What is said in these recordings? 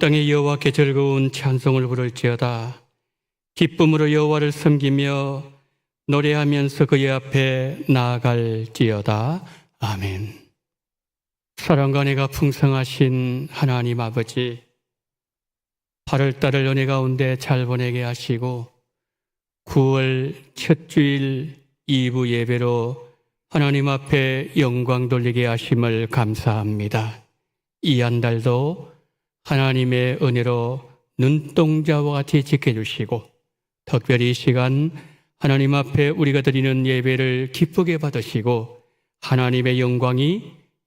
땅에 여호와께 즐거운 찬송을 부를지어다. 기쁨으로 여호와를 섬기며 노래하면서 그의 앞에 나아갈지어다. 아멘. 사랑과 은혜가 풍성하신 하나님 아버지, 8월달을 은혜 가운데 잘 보내게 하시고 9월 첫 주일 2부 예배로 하나님 앞에 영광 돌리게 하심을 감사합니다. 이 한 달도 하나님의 은혜로 눈동자와 같이 지켜주시고 특별히 이 시간 하나님 앞에 우리가 드리는 예배를 기쁘게 받으시고 하나님의 영광이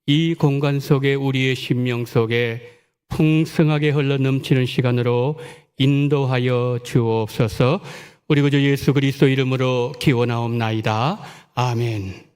이 공간 속에 우리의 심령 속에 풍성하게 흘러 넘치는 시간으로 인도하여 주옵소서. 우리 구주 예수 그리스도 이름으로 기원하옵나이다. 아멘.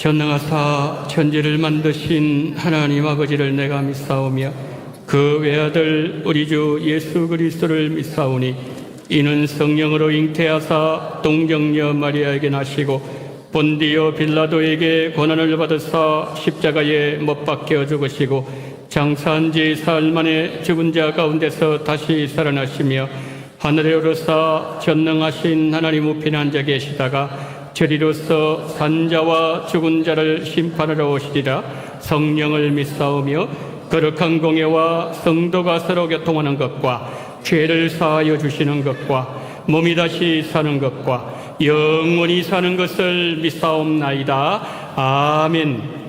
전능하사 천지를 만드신 하나님 아버지를 내가 믿사오며 그 외아들 우리 주 예수 그리스도를 믿사오니 이는 성령으로 잉태하사 동정녀 마리아에게 나시고 본디오 빌라도에게 고난을 받으사 십자가에 못 박혀 죽으시고 장사한 지 사흘 만에 죽은 자 가운데서 다시 살아나시며 하늘에 오르사 전능하신 하나님 우편에 앉아 계시다가 저리로서 산자와 죽은 자를 심판하러 오시리라. 성령을 믿사오며 거룩한 공예와 성도가 서로 교통하는 것과 죄를 사하여 주시는 것과 몸이 다시 사는 것과 영원히 사는 것을 믿사옵나이다. 아멘.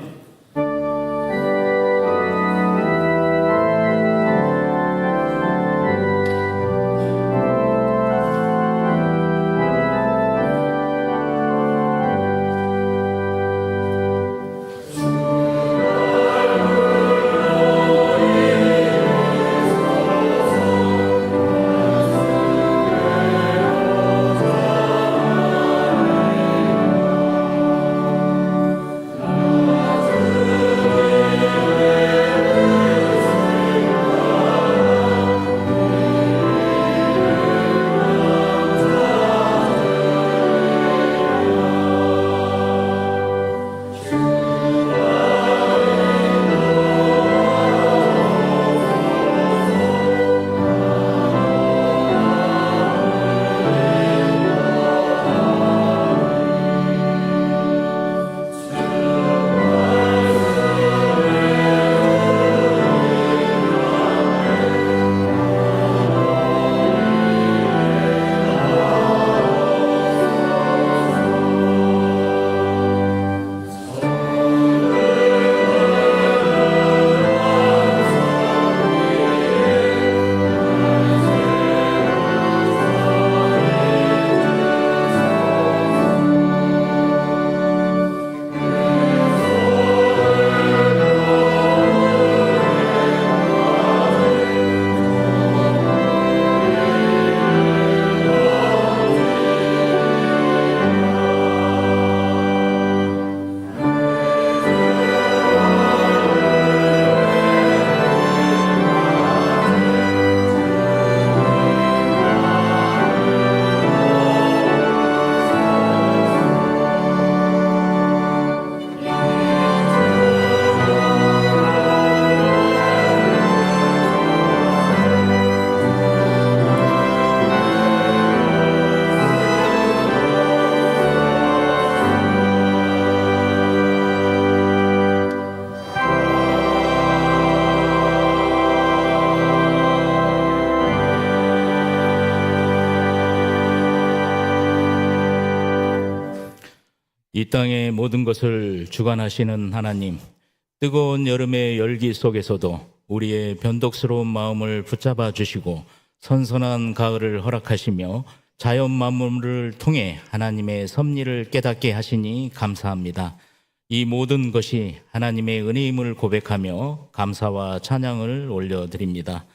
이 땅의 모든 것을 주관하시는 하나님, 뜨거운 여름의 열기 속에서도 우리의 변덕스러운 마음을 붙잡아 주시고 선선한 가을을 허락하시며 자연 만물을 통해 하나님의 섭리를 깨닫게 하시니 감사합니다. 이 모든 것이 하나님의 은혜임을 고백하며 감사와 찬양을 올려드립니다.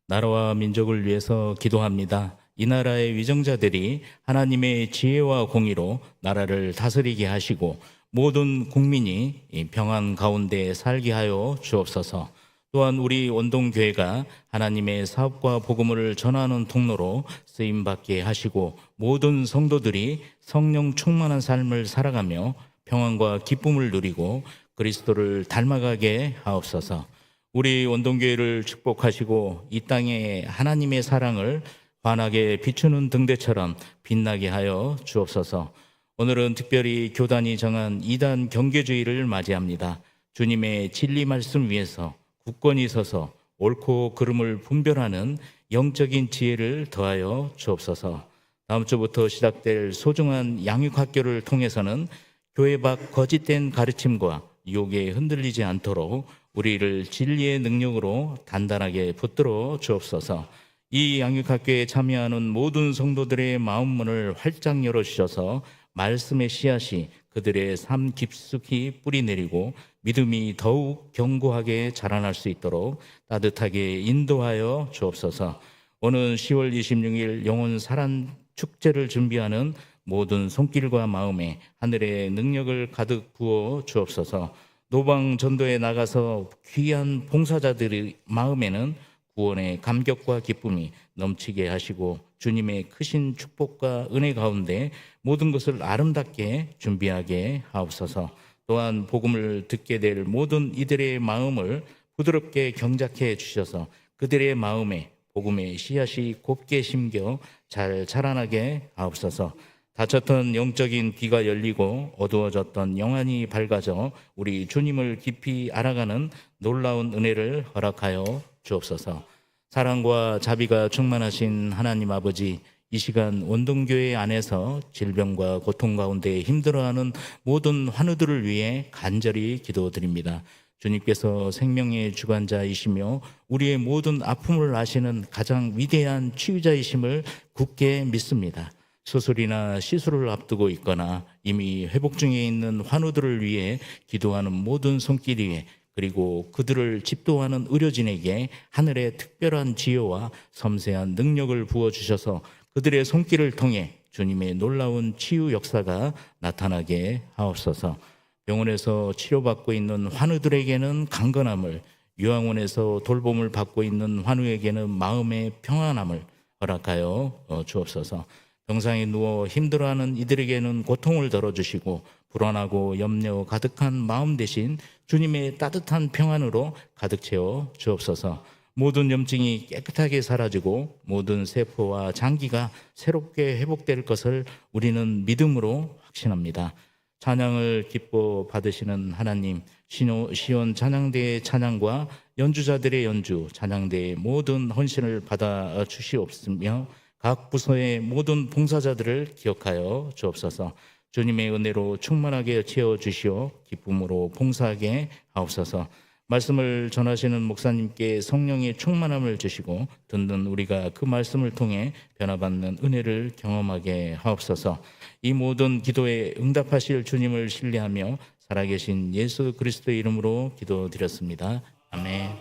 나라와 민족을 위해서 기도합니다. 이 나라의 위정자들이 하나님의 지혜와 공의로 나라를 다스리게 하시고 모든 국민이 평안 가운데 살게 하여 주옵소서. 또한 우리 원동교회가 하나님의 사업과 복음을 전하는 통로로 쓰임받게 하시고 모든 성도들이 성령 충만한 삶을 살아가며 평안과 기쁨을 누리고 그리스도를 닮아가게 하옵소서. 우리 원동교회를 축복하시고 이 땅에 하나님의 사랑을 환하게 비추는 등대처럼 빛나게 하여 주옵소서. 오늘은 특별히 교단이 정한 2단 경계주의를 맞이합니다. 주님의 진리 말씀 위에서 굳건히 서서 옳고 그름을 분별하는 영적인 지혜를 더하여 주옵소서. 다음 주부터 시작될 소중한 양육학교를 통해서는 교회 밖 거짓된 가르침과 유혹에 흔들리지 않도록 우리를 진리의 능력으로 단단하게 붙들어 주옵소서. 이 양육학교에 참여하는 모든 성도들의 마음문을 활짝 열어주셔서 말씀의 씨앗이 그들의 삶 깊숙이 뿌리내리고 믿음이 더욱 견고하게 자라날 수 있도록 따뜻하게 인도하여 주옵소서. 오는 10월 26일 영혼 살안 축제를 준비하는 모든 손길과 마음에 하늘의 능력을 가득 부어 주옵소서. 노방 전도에 나가서 귀한 봉사자들의 마음에는 구원의 감격과 기쁨이 넘치게 하시고 주님의 크신 축복과 은혜 가운데 모든 것을 아름답게 준비하게 하옵소서. 또한 복음을 듣게 될 모든 이들의 마음을 부드럽게 경작해 주셔서 그들의 마음에 복음의 씨앗이 곱게 심겨 잘 자라나게 하옵소서. 닫혔던 영적인 귀가 열리고 어두워졌던 영안이 밝아져 우리 주님을 깊이 알아가는 놀라운 은혜를 허락하여 주옵소서. 사랑과 자비가 충만하신 하나님 아버지, 이 시간 원동교회 안에서 질병과 고통 가운데 힘들어하는 모든 환우들을 위해 간절히 기도드립니다. 주님께서 생명의 주관자이시며 우리의 모든 아픔을 아시는 가장 위대한 치유자이심을 굳게 믿습니다. 수술이나 시술을 앞두고 있거나 이미 회복 중에 있는 환우들을 위해 기도하는 모든 손길 위에 그리고 그들을 집도하는 의료진에게 하늘의 특별한 지혜와 섬세한 능력을 부어주셔서 그들의 손길을 통해 주님의 놀라운 치유 역사가 나타나게 하옵소서. 병원에서 치료받고 있는 환우들에게는 강건함을, 요양원에서 돌봄을 받고 있는 환우에게는 마음의 평안함을 허락하여 주옵소서. 병상에 누워 힘들어하는 이들에게는 고통을 덜어주시고 불안하고 염려 가득한 마음 대신 주님의 따뜻한 평안으로 가득 채워 주옵소서. 모든 염증이 깨끗하게 사라지고 모든 세포와 장기가 새롭게 회복될 것을 우리는 믿음으로 확신합니다. 찬양을 기뻐 받으시는 하나님, 시온 찬양대의 찬양과 연주자들의 연주, 찬양대의 모든 헌신을 받아 주시옵으며 각 부서의 모든 봉사자들을 기억하여 주옵소서. 주님의 은혜로 충만하게 채워주시어 기쁨으로 봉사하게 하옵소서. 말씀을 전하시는 목사님께 성령의 충만함을 주시고 듣는 우리가 그 말씀을 통해 변화받는 은혜를 경험하게 하옵소서. 이 모든 기도에 응답하실 주님을 신뢰하며 살아계신 예수 그리스도의 이름으로 기도드렸습니다. 아멘.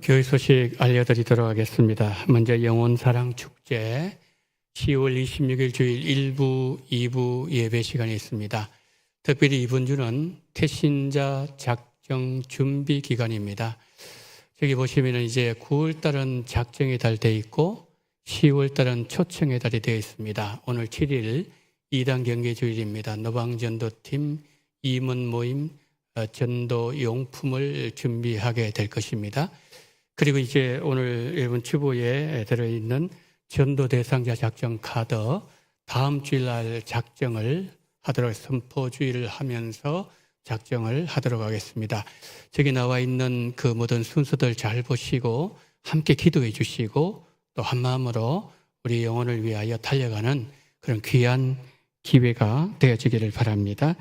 교회 소식 알려드리도록 하겠습니다. 먼저 영혼사랑 축제 10월 26일 주일 1부, 2부 예배 시간이 있습니다. 특별히 이번 주는 태신자 작정 준비 기간입니다. 여기 보시면 이제 9월 달은 작정의 달 되어 있고 10월 달은 초청의 달이 되어 있습니다. 오늘 7일 2단 경계 주일입니다. 노방전도팀 임원 모임 전도 용품을 준비하게 될 것입니다. 그리고 이제 오늘 여러분 주보에 들어있는 전도 대상자 작정 카드 다음 주일날 작정을 하도록 선포 주의를 하면서 작정을 하도록 하겠습니다. 저기 나와 있는 그 모든 순서들 잘 보시고 함께 기도해 주시고 또 한마음으로 우리 영혼을 위하여 달려가는 그런 귀한 기회가 되어지기를 바랍니다.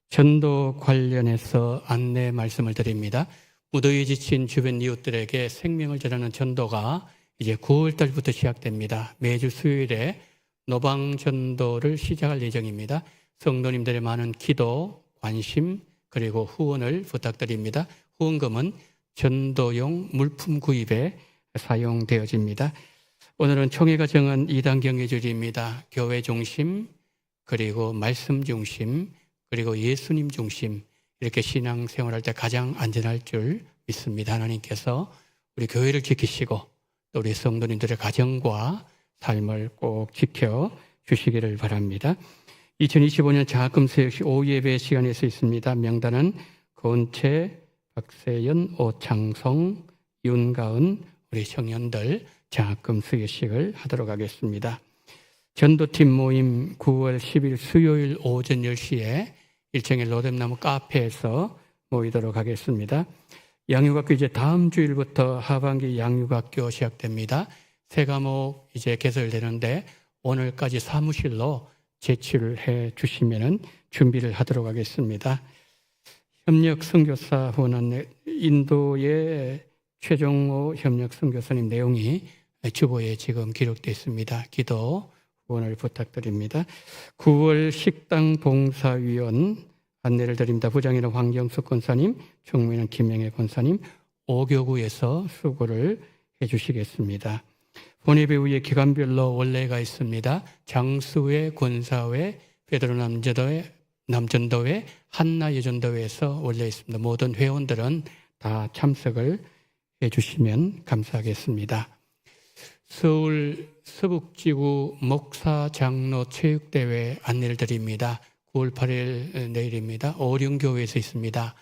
전도 관련해서 안내 말씀을 드립니다. 무더위에 지친 주변 이웃들에게 생명을 전하는 전도가 이제 9월 달부터 시작됩니다. 매주 수요일에 노방전도를 시작할 예정입니다. 성도님들의 많은 기도, 관심, 그리고 후원을 부탁드립니다. 후원금은 전도용 물품 구입에 사용되어집니다. 오늘은 총회가 정한 2단 경계주일입니다. 교회 중심, 그리고 말씀 중심, 그리고 예수님 중심, 이렇게 신앙생활할 때 가장 안전할 줄 믿습니다. 하나님께서 우리 교회를 지키시고 또 우리 성도님들의 가정과 삶을 꼭 지켜주시기를 바랍니다. 2025년 장학금수 역시 오후 예배 시간에서 있습니다. 명단은 고은채, 박세연, 오창성, 윤가은 우리 청년들 장학금 수여식을 하도록 하겠습니다. 전도팀 모임 9월 10일 수요일 오전 10시에 1층의 로뎀나무 카페에서 모이도록 하겠습니다. 양육학교 이제 다음 주일부터 하반기 양육학교 시작됩니다. 세 과목 이제 개설되는데 오늘까지 사무실로 제출을 해 주시면 준비를 하도록 하겠습니다. 협력 선교사 후원 인도의 최종호 협력 선교사님 내용이 주보에 지금 기록되어 있습니다. 기도 후원을 부탁드립니다. 9월 식당 봉사위원 안내를 드립니다. 부장님은 황경숙 권사님, 총무위는 김영애 권사님, 5교구에서 수고를 해 주시겠습니다. 본예배 후에 기간별로 원래가 있습니다. 장수회, 권사회, 베드로 남전도회, 한나 여전도회에서 원래 있습니다. 모든 회원들은 다 참석을 해 주시면 감사하겠습니다. 서울 서북지구 목사 장로 체육대회 안내를 드립니다. 9월 8일 내일입니다. 오륜교회에서 있습니다.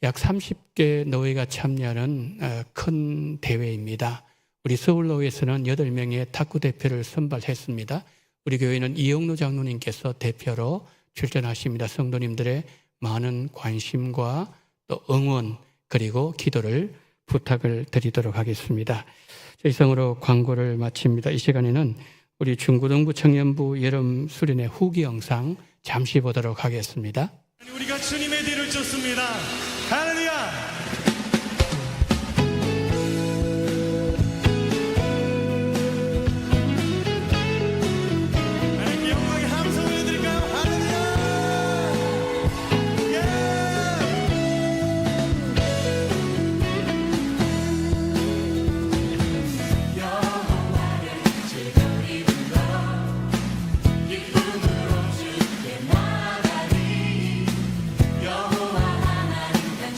약 30개 노회가 참여하는 큰 대회입니다. 우리 서울노회에서는 8명의 탁구 대표를 선발했습니다. 우리 교회는 이영로 장로님께서 대표로 출전하십니다. 성도님들의 많은 관심과 또 응원 그리고 기도를 부탁을 드리도록 하겠습니다. 이상으로 광고를 마칩니다. 이 시간에는 우리 중고등부 청년부 여름 수련회 후기 영상 잠시 보도록 하겠습니다. 우리가 주님의 뒤를 쫓습니다. 할렐루야! 하나님께 영광의 함성을 해드릴까요? 할렐루야! 여호와를 즐거이 불러 기쁨으로 주께 나가리. 여호와 하나님 단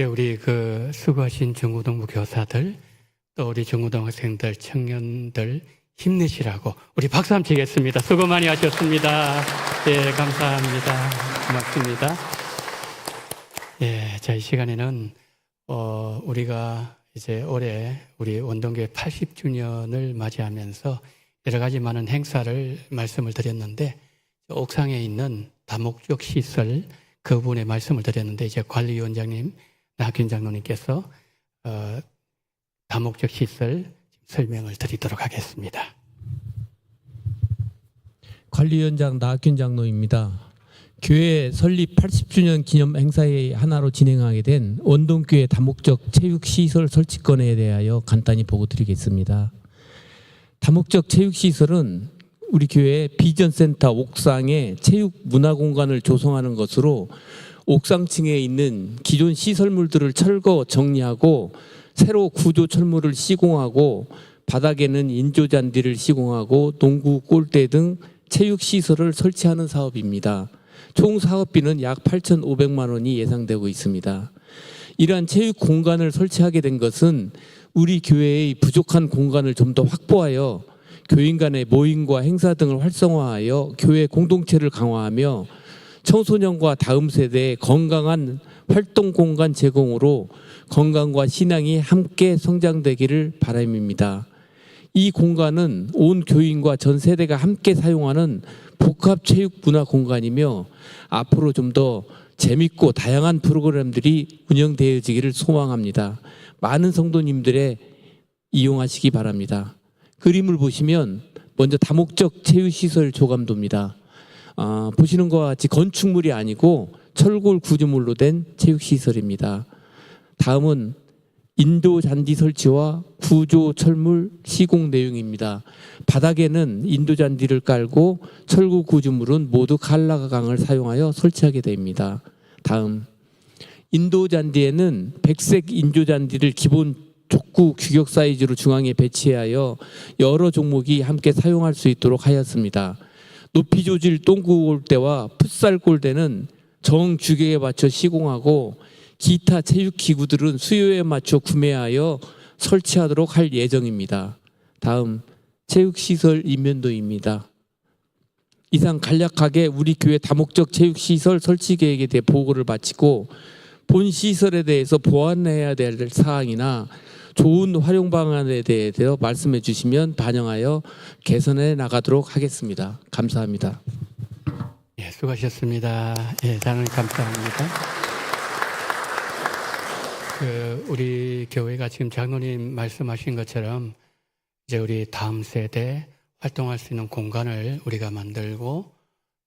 예, 우리 수고하신 중고등부 교사들, 또 우리 중고등학생들, 청년들 힘내시라고 우리 박수 한번 치겠습니다. 수고 많이 하셨습니다. 예, 감사합니다. 고맙습니다. 예, 자, 이 시간에는 우리가 이제 올해 우리 원동교회 80주년을 맞이하면서 여러 가지 많은 행사를 말씀을 드렸는데, 옥상에 있는 다목적 시설 그 부분에 말씀을 드렸는데, 이제 관리위원장님, 나학균 장로님께서 다목적 시설 설명을 드리도록 하겠습니다. 관리위원장 나학균 장로입니다. 교회 설립 80주년 기념 행사의 하나로 진행하게 된 원동교회 다목적 체육시설 설치건에 대하여 간단히 보고 드리겠습니다. 다목적 체육시설은 우리 교회 비전센터 옥상에 체육문화공간을 조성하는 것으로 옥상층에 있는 기존 시설물들을 철거 정리하고 새로 구조 철물을 시공하고 바닥에는 인조잔디를 시공하고 농구 골대 등 체육시설을 설치하는 사업입니다. 총 사업비는 약 8,500만 원이 예상되고 있습니다. 이러한 체육 공간을 설치하게 된 것은 우리 교회의 부족한 공간을 좀 더 확보하여 교인 간의 모임과 행사 등을 활성화하여 교회 공동체를 강화하며 청소년과 다음 세대의 건강한 활동 공간 제공으로 건강과 신앙이 함께 성장되기를 바람입니다. 이 공간은 온 교인과 전 세대가 함께 사용하는 복합 체육 문화 공간이며 앞으로 좀 더 재밌고 다양한 프로그램들이 운영되어지기를 소망합니다. 많은 성도님들의 이용하시기 바랍니다. 그림을 보시면 먼저 다목적 체육시설 조감도입니다. 보시는 것과 같이 건축물이 아니고 철골 구조물로 된 체육시설입니다. 다음은 인도 잔디 설치와 구조 철물 시공 내용입니다. 바닥에는 인도 잔디를 깔고 철구 구조물은 모두 칼라강을 사용하여 설치하게 됩니다. 다음, 인도 잔디에는 백색 인조 잔디를 기본 족구 규격 사이즈로 중앙에 배치하여 여러 종목이 함께 사용할 수 있도록 하였습니다. 높이 조질 똥구 골대와 풋살 골대는 정 규격에 맞춰 시공하고 기타 체육 기구들은 수요에 맞춰 구매하여 설치하도록 할 예정입니다. 다음, 체육시설 인면도입니다. 이상 간략하게 우리 교회 다목적 체육시설 설치 계획에 대해 보고를 마치고 본 시설에 대해서 보완해야 될 사항이나 좋은 활용 방안에 대해서 말씀해 주시면 반영하여 개선해 나가도록 하겠습니다. 감사합니다. 예, 수고하셨습니다. 예, 장로님 감사합니다. 우리 교회가 지금 장로님 말씀하신 것처럼 이제 우리 다음 세대 활동할 수 있는 공간을 우리가 만들고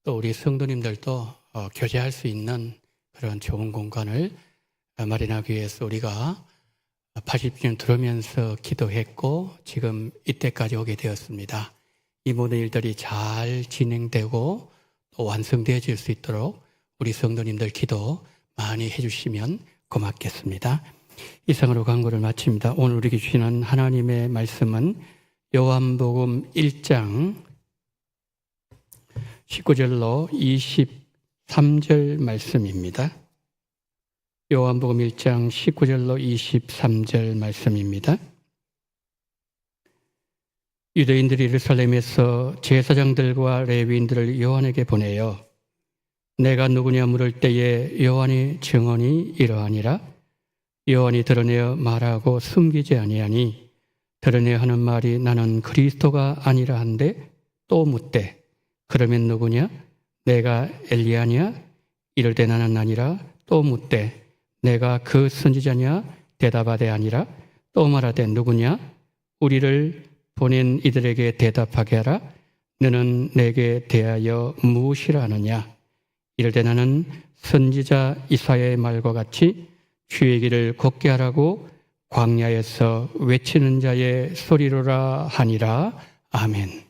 또 우리 성도님들도 교제할 수 있는 그런 좋은 공간을 마련하기 위해서 우리가 80주년 들으면서 기도했고 지금 이때까지 오게 되었습니다. 이 모든 일들이 잘 진행되고 또 완성되어질 수 있도록 우리 성도님들 기도 많이 해주시면 고맙겠습니다. 이상으로 강구를 마칩니다. 오늘 우리에게 주시는 하나님의 말씀은 요한복음 1장 19절로 23절 말씀입니다. 요한복음 1장 19절로 23절 말씀입니다. 유대인들이 예루살렘에서 제사장들과 레위인들을 요한에게 보내어 내가 누구냐 물을 때에 요한의 증언이 이러하니라. 요한이 드러내어 말하고 숨기지 아니하니 드러내어 하는 말이 나는 그리스도가 아니라 한데 또 묻되 그러면 누구냐? 내가 엘리야냐? 이를 때 나는 아니라. 또 묻되 내가 그 선지자냐? 대답하되 아니라. 또 말하되 누구냐? 우리를 보낸 이들에게 대답하게 하라. 너는 내게 대하여 무엇이라 하느냐? 이를 때 나는 선지자 이사야의 말과 같이 주의 길을 걷게 하라고 광야에서 외치는 자의 소리로라 하니라. 아멘.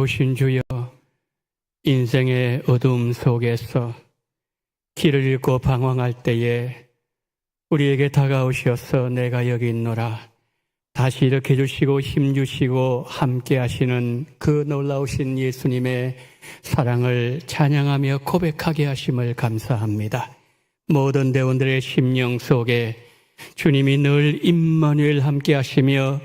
크신 주여, 인생의 어둠 속에서 길을 잃고 방황할 때에 우리에게 다가오셔서 내가 여기 있노라 다시 일으켜 주시고 힘 주시고 함께 하시는 그 놀라우신 예수님의 사랑을 찬양하며 고백하게 하심을 감사합니다. 모든 대원들의 심령 속에 주님이 늘 임마누엘 함께 하시며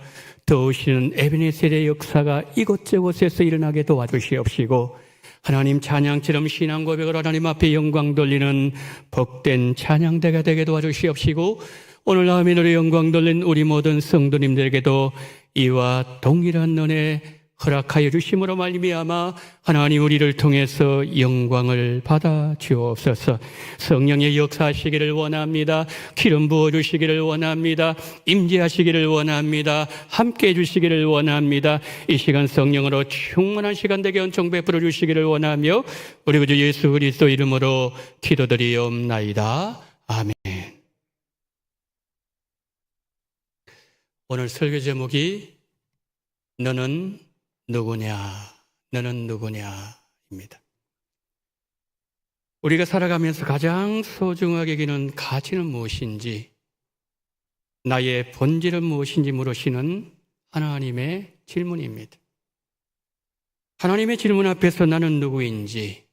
도우시는 에베네셀의 역사가 이곳저곳에서 일어나게 도와주시옵시고, 하나님 찬양처럼 신앙 고백을 하나님 앞에 영광 돌리는 복된 찬양대가 되게 도와주시옵시고, 오늘 아멘으로 영광 돌린 우리 모든 성도님들에게도 이와 동일한 은혜 허락하여 주심으로 말미암아 하나님 우리를 통해서 영광을 받아 주옵소서. 성령의 역사하시기를 원합니다. 기름 부어 주시기를 원합니다. 임재하시기를 원합니다. 함께 해 주시기를 원합니다. 이 시간 성령으로 충만한 시간 되게 은총 베풀어 주시기를 원하며 우리 구주 예수 그리스도 이름으로 기도드리옵나이다. 아멘. 오늘 설교 제목이 너는 누구냐, 너는 누구냐입니다. 우리가 살아가면서 가장 소중하게 여기는 가치는 무엇인지, 나의 본질은 무엇인지 물으시는 하나님의 질문입니다. 하나님의 질문 앞에서 나는 누구인지,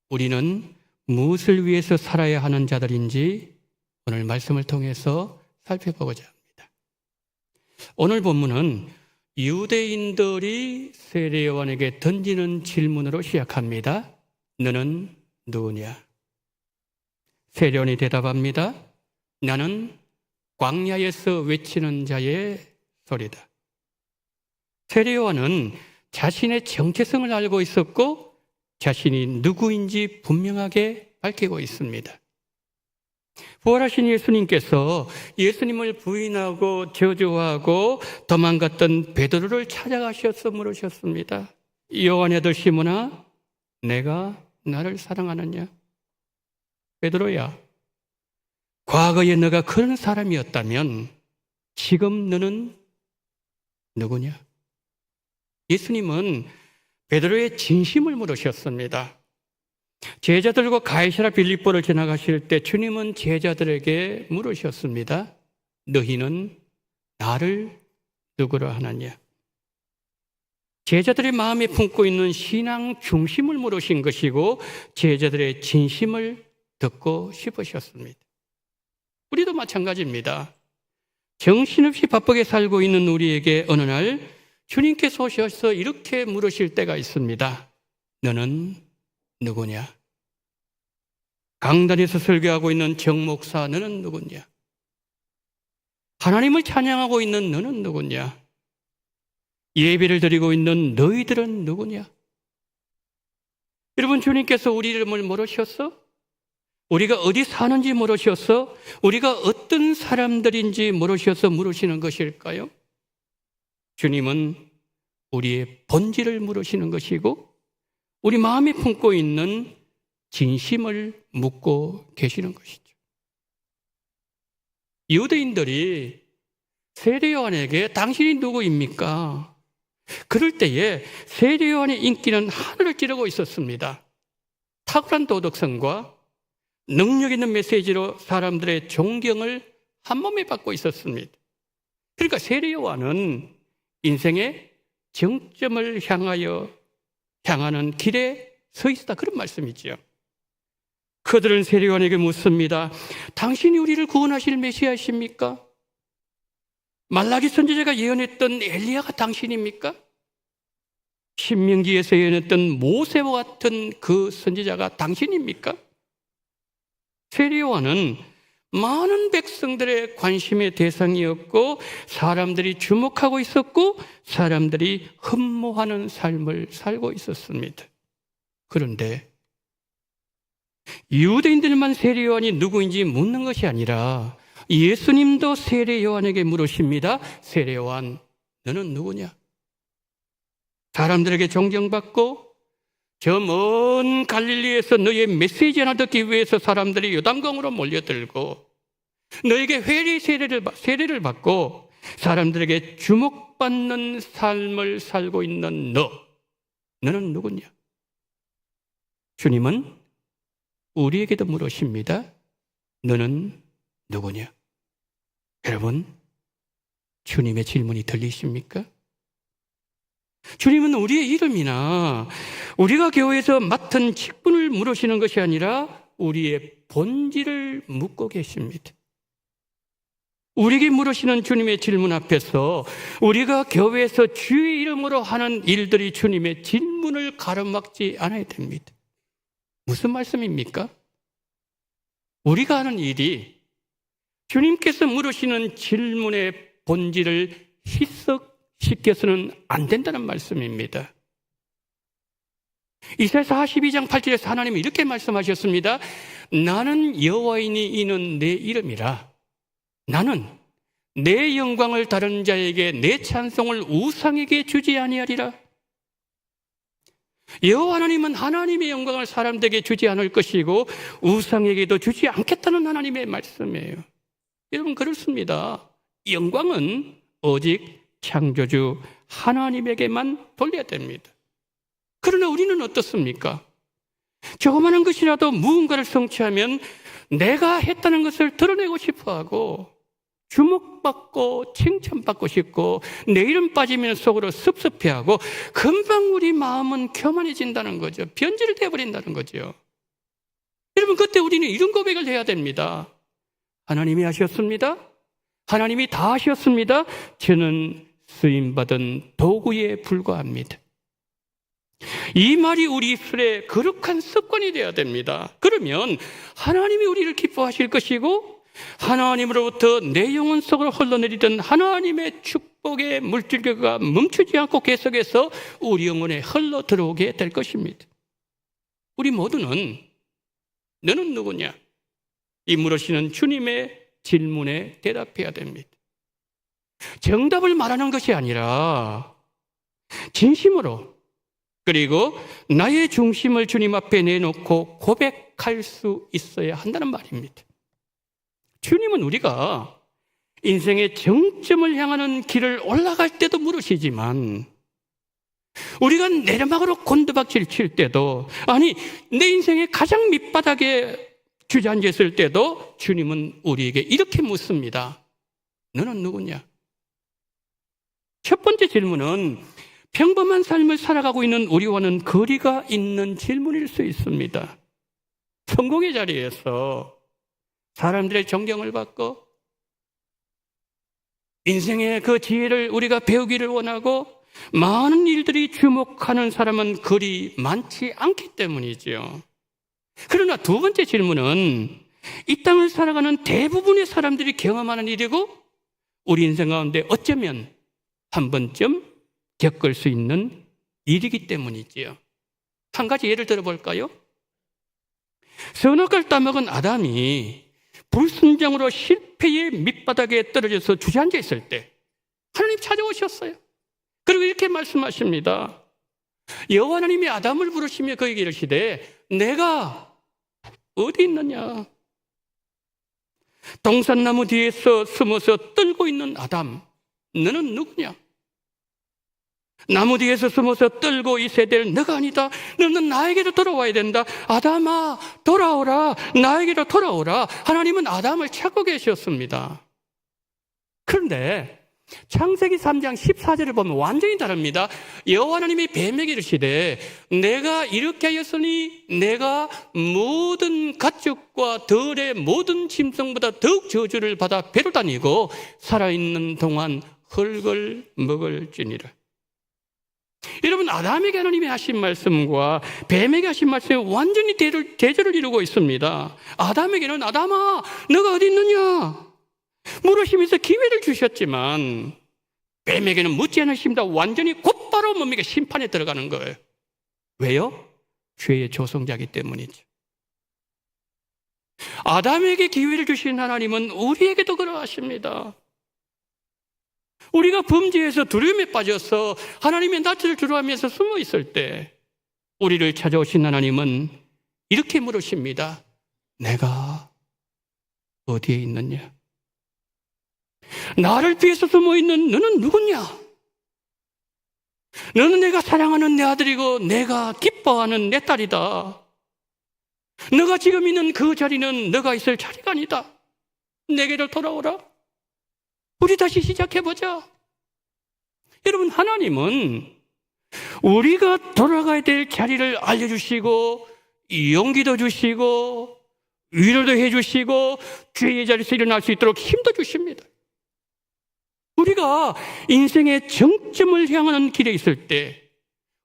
우리는 무엇을 위해서 살아야 하는 자들인지 오늘 말씀을 통해서 살펴보고자 합니다. 오늘 본문은 유대인들이 세례요한에게 던지는 질문으로 시작합니다. 너는 누구냐? 세례요한이 대답합니다. 나는 광야에서 외치는 자의 소리다. 세례요한은 자신의 정체성을 알고 있었고 자신이 누구인지 분명하게 밝히고 있습니다. 부활하신 예수님께서 예수님을 부인하고 저주하고 도망갔던 베드로를 찾아가셔서 물으셨습니다. 요한의 아들 시몬아, 내가 나를 사랑하느냐? 베드로야, 과거에 너가 그런 사람이었다면 지금 너는 누구냐? 예수님은 베드로의 진심을 물으셨습니다. 제자들과 가이사랴 빌립보를 지나가실 때 주님은 제자들에게 물으셨습니다. 너희는 나를 누구라 하느냐? 제자들의 마음에 품고 있는 신앙 중심을 물으신 것이고 제자들의 진심을 듣고 싶으셨습니다. 우리도 마찬가지입니다. 정신없이 바쁘게 살고 있는 우리에게 어느 날 주님께서 오셔서 이렇게 물으실 때가 있습니다. 너는 누구냐? 강단에서 설교하고 있는 정 목사, 너는 누구냐? 하나님을 찬양하고 있는 너는 누구냐? 예배를 드리고 있는 너희들은 누구냐? 여러분, 주님께서 우리 이름을 모르셨어? 우리가 어디 사는지 모르셨어? 우리가 어떤 사람들인지 모르셔서 물으시는 것일까요? 주님은 우리의 본질을 물으시는 것이고 우리 마음에 품고 있는 진심을 묻고 계시는 것이죠. 유대인들이 세례요한에게 당신이 누구입니까? 그럴 때에 세례요한의 인기는 하늘을 찌르고 있었습니다. 탁월한 도덕성과 능력 있는 메시지로 사람들의 존경을 한몸에 받고 있었습니다. 그러니까 세례요한은 인생의 정점을 향하는 길에 서 있었다, 그런 말씀이죠. 그들은 세례요한에게 묻습니다. 당신이 우리를 구원하실 메시아이십니까? 말라기 선지자가 예언했던 엘리야가 당신입니까? 신명기에서 예언했던 모세와 같은 그 선지자가 당신입니까? 세례요한은 많은 백성들의 관심의 대상이었고 사람들이 주목하고 있었고 사람들이 흠모하는 삶을 살고 있었습니다. 그런데 유대인들만 세례요한이 누구인지 묻는 것이 아니라 예수님도 세례요한에게 물으십니다. 세례요한, 너는 누구냐? 사람들에게 존경받고 저 먼 갈릴리에서 너의 메시지 하나 듣기 위해서 사람들이 요단강으로 몰려들고 너에게 회리 세례를 받고 사람들에게 주목받는 삶을 살고 있는 너, 너는 누구냐? 주님은 우리에게도 물으십니다. 너는 누구냐? 여러분, 주님의 질문이 들리십니까? 주님은 우리의 이름이나 우리가 교회에서 맡은 직분을 물으시는 것이 아니라 우리의 본질을 묻고 계십니다. 우리에게 물으시는 주님의 질문 앞에서 우리가 교회에서 주의 이름으로 하는 일들이 주님의 질문을 가로막지 않아야 됩니다. 무슨 말씀입니까? 우리가 하는 일이 주님께서 물으시는 질문의 본질을 희석시켜서는 안 된다는 말씀입니다. 이사야 42장 8절에서 하나님이 이렇게 말씀하셨습니다. 나는 여호와이니 이는 내 이름이라. 나는 내 영광을 다른 자에게 내 찬송을 우상에게 주지 아니하리라. 여호와 하나님은 하나님의 영광을 사람들에게 주지 않을 것이고 우상에게도 주지 않겠다는 하나님의 말씀이에요. 여러분, 그렇습니다. 영광은 오직 창조주 하나님에게만 돌려야 됩니다. 그러나 우리는 어떻습니까? 조그마한 것이라도 무언가를 성취하면 내가 했다는 것을 드러내고 싶어하고 주목받고 칭찬받고 싶고 내 이름 빠지면 속으로 섭섭해하고 금방 우리 마음은 교만해진다는 거죠. 변질되어 버린다는 거죠. 여러분, 그때 우리는 이런 고백을 해야 됩니다. 하나님이 하셨습니다. 하나님이 다 하셨습니다. 저는 쓰임받은 도구에 불과합니다. 이 말이 우리 입술에 거룩한 습관이 되어야 됩니다. 그러면 하나님이 우리를 기뻐하실 것이고 하나님으로부터 내 영혼 속으로 흘러내리던 하나님의 축복의 물질교가 멈추지 않고 계속해서 우리 영혼에 흘러 들어오게 될 것입니다. 우리 모두는 너는 누구냐? 이 물으시는 주님의 질문에 대답해야 됩니다. 정답을 말하는 것이 아니라 진심으로 그리고 나의 중심을 주님 앞에 내놓고 고백할 수 있어야 한다는 말입니다. 주님은 우리가 인생의 정점을 향하는 길을 올라갈 때도 물으시지만 우리가 내리막으로 곤두박질 칠 때도 아니 내 인생의 가장 밑바닥에 주저앉았을 때도 주님은 우리에게 이렇게 묻습니다. 너는 누구냐? 첫 번째 질문은 평범한 삶을 살아가고 있는 우리와는 거리가 있는 질문일 수 있습니다. 성공의 자리에서 사람들의 존경을 받고 인생의 그 지혜를 우리가 배우기를 원하고 많은 일들이 주목하는 사람은 그리 많지 않기 때문이죠. 그러나 두 번째 질문은 이 땅을 살아가는 대부분의 사람들이 경험하는 일이고 우리 인생 가운데 어쩌면 한 번쯤 겪을 수 있는 일이기 때문이지요. 한 가지 예를 들어볼까요? 선악과를 따먹은 아담이 불순종으로 실패의 밑바닥에 떨어져서 주저앉아 있을 때 하나님 찾아오셨어요. 그리고 이렇게 말씀하십니다. 여호와 하나님이 아담을 부르시며 그에게 이르시되 내가 어디 있느냐? 동산나무 뒤에서 숨어서 떨고 있는 아담, 너는 누구냐? 나무 뒤에서 숨어서 떨고 있어야 될 너가 아니다. 너는 나에게로 돌아와야 된다. 아담아 돌아오라. 나에게로 돌아오라. 하나님은 아담을 찾고 계셨습니다. 그런데 창세기 3장 14절을 보면 완전히 다릅니다. 여호와 하나님이 뱀에게 이르시되 내가 이렇게 하였으니 내가 모든 가축과 들의 모든 짐승보다 더욱 저주를 받아 배로 다니고 살아있는 동안 흙을 먹을지니라. 여러분, 아담에게 하나님이 하신 말씀과 뱀에게 하신 말씀이 완전히 대조를 이루고 있습니다. 아담에게는 아담아 너가 어디 있느냐 물으시면서 기회를 주셨지만 뱀에게는 묻지 않으십니다. 완전히 곧바로 몸에게 심판에 들어가는 거예요. 왜요? 죄의 조성자이기 때문이죠. 아담에게 기회를 주신 하나님은 우리에게도 그러하십니다. 우리가 범죄에서 두려움에 빠져서 하나님의 낯을 두려워하면서 숨어 있을 때 우리를 찾아오신 하나님은 이렇게 물으십니다. 내가 어디에 있느냐? 나를 피해서 숨어 있는 너는 누구냐? 너는 내가 사랑하는 내 아들이고 내가 기뻐하는 내 딸이다. 너가 지금 있는 그 자리는 너가 있을 자리가 아니다. 내게로 돌아오라. 우리 다시 시작해보자. 여러분, 하나님은 우리가 돌아가야 될 자리를 알려주시고 용기도 주시고 위로도 해주시고 죄의 자리에서 일어날 수 있도록 힘도 주십니다. 우리가 인생의 정점을 향하는 길에 있을 때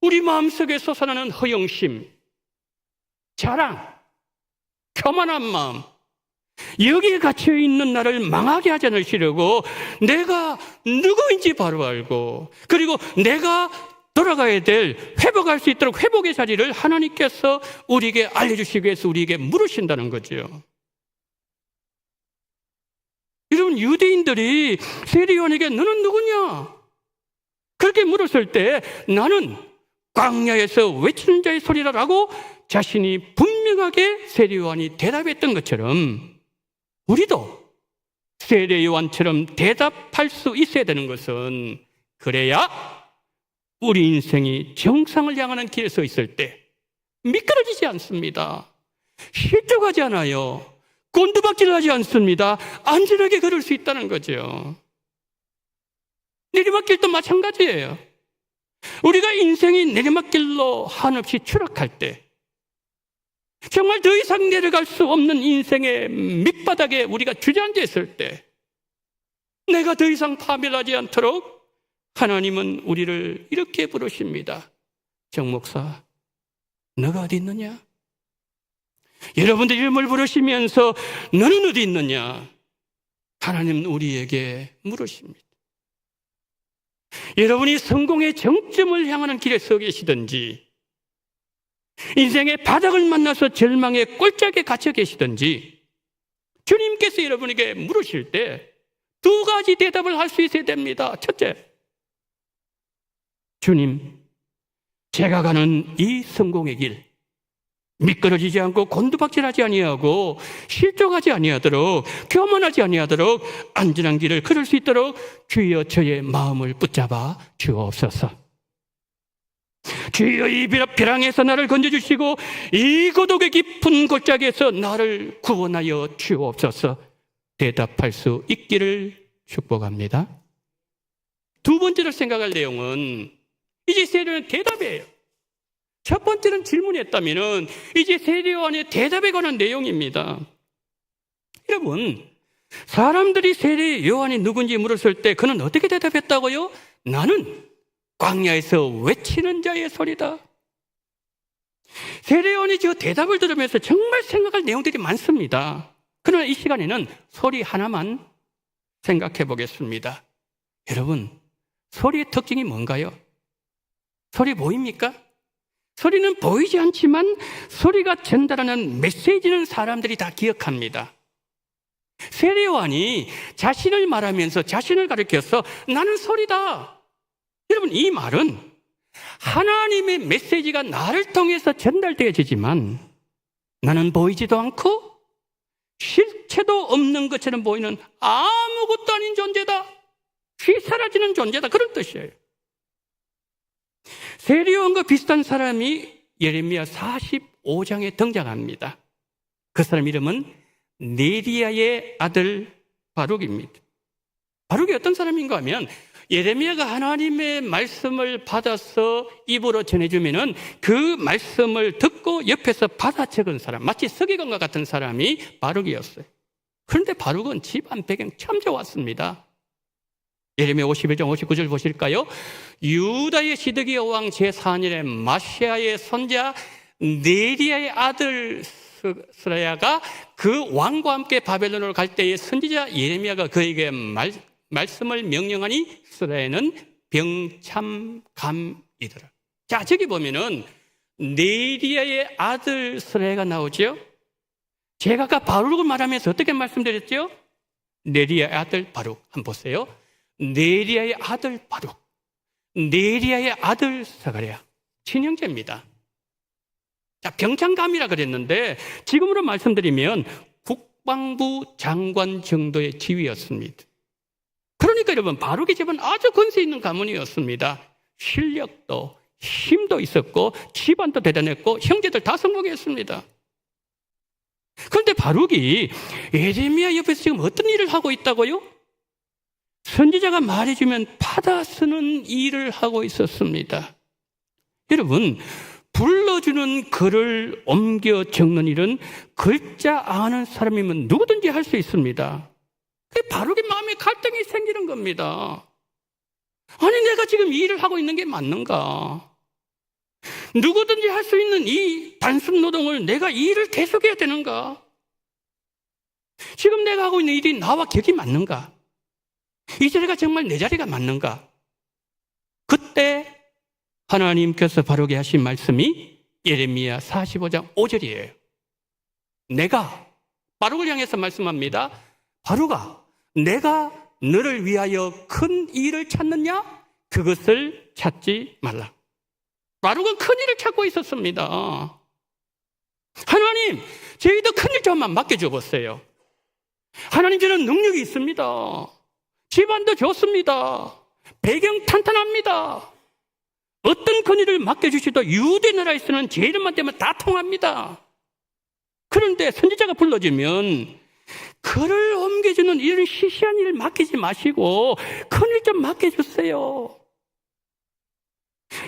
우리 마음속에 솟아나는 허영심, 자랑, 교만한 마음, 여기에 갇혀있는 나를 망하게 하지 않으시려고 내가 누구인지 바로 알고, 그리고 내가 돌아가야 될, 회복할 수 있도록 회복의 자리를 하나님께서 우리에게 알려주시기 위해서 우리에게 물으신다는 거죠. 여러분, 유대인들이 세례요한에게 너는 누구냐? 그렇게 물었을 때 나는 광야에서 외치는 자의 소리라라고 자신이 분명하게 세례요한이 대답했던 것처럼 우리도 세례요한처럼 대답할 수 있어야 되는 것은, 그래야 우리 인생이 정상을 향하는 길에 서 있을 때 미끄러지지 않습니다. 실족하지 않아요. 곤두박질하지 않습니다. 안전하게 걸을 수 있다는 거죠. 내리막길도 마찬가지예요. 우리가 인생이 내리막길로 한없이 추락할 때, 정말 더 이상 내려갈 수 없는 인생의 밑바닥에 우리가 주저앉아 있을 때, 내가 더 이상 파멸하지 않도록 하나님은 우리를 이렇게 부르십니다. 정 목사, 너가 어디 있느냐? 여러분들 이름을 부르시면서 너는 어디 있느냐? 하나님은 우리에게 물으십니다. 여러분이 성공의 정점을 향하는 길에 서 계시든지, 인생의 바닥을 만나서 절망의 꼴짝에 갇혀 계시든지, 주님께서 여러분에게 물으실 때 두 가지 대답을 할 수 있어야 됩니다. 첫째, 주님, 제가 가는 이 성공의 길, 미끄러지지 않고 곤두박질하지 아니하고 실족하지 아니하도록, 교만하지 아니하도록 안전한 길을 걸을 수 있도록 주여 저의 마음을 붙잡아 주옵소서. 주여 이 벼랑에서 나를 건져주시고 이 고독의 깊은 골짜기에서 나를 구원하여 주옵소서. 대답할 수 있기를 축복합니다. 두 번째로 생각할 내용은 이제 세례요한의 대답이에요. 첫 번째는 질문이었다면 이제 세례요한의 대답에 관한 내용입니다. 여러분, 사람들이 세례요한이 누군지 물었을 때 그는 어떻게 대답했다고요? 나는 광야에서 외치는 자의 소리다. 세례요한이 저 대답을 들으면서 정말 생각할 내용들이 많습니다. 그러나 이 시간에는 소리 하나만 생각해 보겠습니다. 여러분, 소리의 특징이 뭔가요? 소리 보입니까? 소리는 보이지 않지만 소리가 전달하는 메시지는 사람들이 다 기억합니다. 세례요한이 자신을 말하면서 자신을 가리켜서 나는 소리다. 여러분, 이 말은 하나님의 메시지가 나를 통해서 전달되어지지만 나는 보이지도 않고 실체도 없는 것처럼 보이는 아무것도 아닌 존재다. 휘 사라지는 존재다. 그런 뜻이에요. 세례요한과 비슷한 사람이 예레미야 45장에 등장합니다. 그 사람 이름은 네리야의 아들 바룩입니다. 바룩이 어떤 사람인가 하면 예레미야가 하나님의 말씀을 받아서 입으로 전해주면은 그 말씀을 듣고 옆에서 받아 적은 사람, 마치 서기관과 같은 사람이 바룩이었어요. 그런데 바룩은 집안 배경 참 좋았습니다. 예레미야 51장 59절 보실까요? 유다의 시드기야 왕 제4년에 마시아의 손자 네리야의 아들 스라야가 그 왕과 함께 바벨론으로 갈 때에 선지자 예레미야가 그에게 말씀을 명령하니 스라야는 병참감이더라. 자, 저기 보면은 네리야의 아들 스라야가 나오죠. 제가 아까 바룩을 말하면서 어떻게 말씀드렸죠? 네리야의 아들 바룩 한번 보세요. 네리야의 아들 바룩, 네리야의 아들 스가랴, 친형제입니다. 자, 병참감이라 그랬는데 지금으로 말씀드리면 국방부 장관 정도의 지위였습니다. 그러니까 여러분, 바룩의 집은 아주 권세 있는 가문이었습니다. 실력도 힘도 있었고 집안도 대단했고 형제들 다 성공했습니다. 그런데 바룩이 예레미야 옆에서 지금 어떤 일을 하고 있다고요? 선지자가 말해주면 받아 쓰는 일을 하고 있었습니다. 여러분, 불러주는 글을 옮겨 적는 일은 글자 아는 사람이면 누구든지 할 수 있습니다. 바룩의 마음에 갈등이 생기는 겁니다. 아니, 내가 지금 이 일을 하고 있는 게 맞는가? 누구든지 할 수 있는 이 단순 노동을 내가 이 일을 계속해야 되는가? 지금 내가 하고 있는 일이 나와 격이 맞는가? 이 자리가 정말 내 자리가 맞는가? 그때 하나님께서 바룩에 하신 말씀이 예레미야 45장 5절이에요. 내가 바룩을 향해서 말씀합니다. 바룩아, 내가 너를 위하여 큰 일을 찾느냐? 그것을 찾지 말라. 바룩은 큰 일을 찾고 있었습니다. 하나님, 저희도 큰 일 좀만 맡겨줘 보세요. 하나님, 저는 능력이 있습니다. 집안도 좋습니다. 배경 탄탄합니다. 어떤 큰 일을 맡겨주시도 유대 나라에서는 제 이름만 되면 다 통합니다. 그런데 선지자가 불러주면 글을 옮겨주는 이런 시시한 일을 맡기지 마시고 큰 일 좀 맡겨주세요.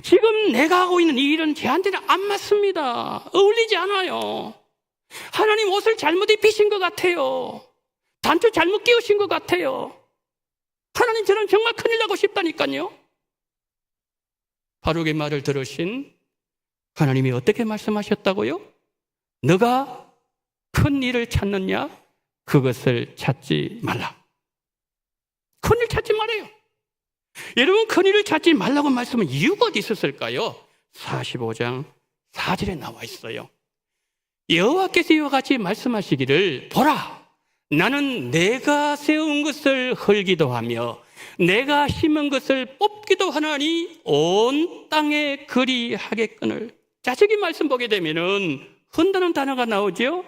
지금 내가 하고 있는 이 일은 저한테는 안 맞습니다. 어울리지 않아요. 하나님 옷을 잘못 입히신 것 같아요. 단추 잘못 끼우신 것 같아요. 하나님, 저는 정말 큰일 나고 싶다니까요. 바룩의 말을 들으신 하나님이 어떻게 말씀하셨다고요? 너가 큰 일을 찾느냐? 그것을 찾지 말라. 큰 일 찾지 말아요. 여러분, 큰 일을 찾지 말라고 말씀은 이유가 어디 있었을까요? 45장 4절에 나와 있어요. 여호와께서 이와 같이 말씀하시기를, 보라, 나는 내가 세운 것을 헐기도 하며 내가 심은 것을 뽑기도 하나니 온 땅에 그리하겠거늘. 자, 저기 말씀 보게 되면은 흔다는 단어가 나오죠.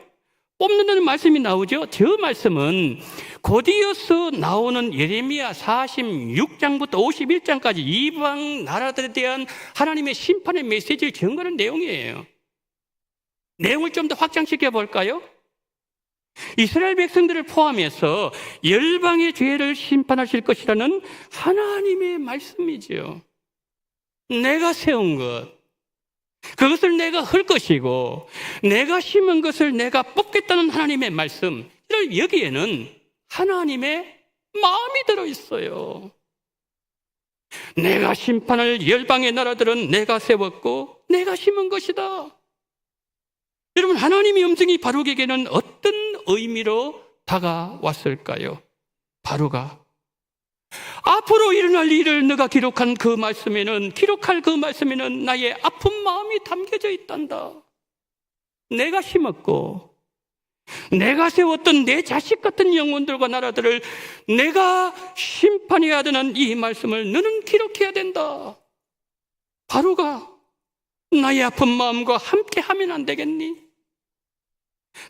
뽑는다는 말씀이 나오죠. 저 말씀은 곧 이어서 나오는 예레미야 46장부터 51장까지 이방 나라들에 대한 하나님의 심판의 메시지를 전가하는 내용이에요. 내용을 좀 더 확장시켜 볼까요? 이스라엘 백성들을 포함해서 열방의 죄를 심판하실 것이라는 하나님의 말씀이죠. 내가 세운 것, 그것을 내가 헐 것이고 내가 심은 것을 내가 뽑겠다는 하나님의 말씀, 여기에는 하나님의 마음이 들어있어요. 내가 심판할 열방의 나라들은 내가 세웠고 내가 심은 것이다. 여러분, 하나님의 음성이 바룩에게는 어떤 의미로 다가왔을까요? 바룩아, 앞으로 일어날 일을 너가 기록할 그 말씀에는 나의 아픈 마음이 담겨져 있단다. 내가 심었고 내가 세웠던 내 자식 같은 영혼들과 나라들을 내가 심판해야 되는 이 말씀을 너는 기록해야 된다. 바룩아, 나의 아픈 마음과 함께 하면 안 되겠니?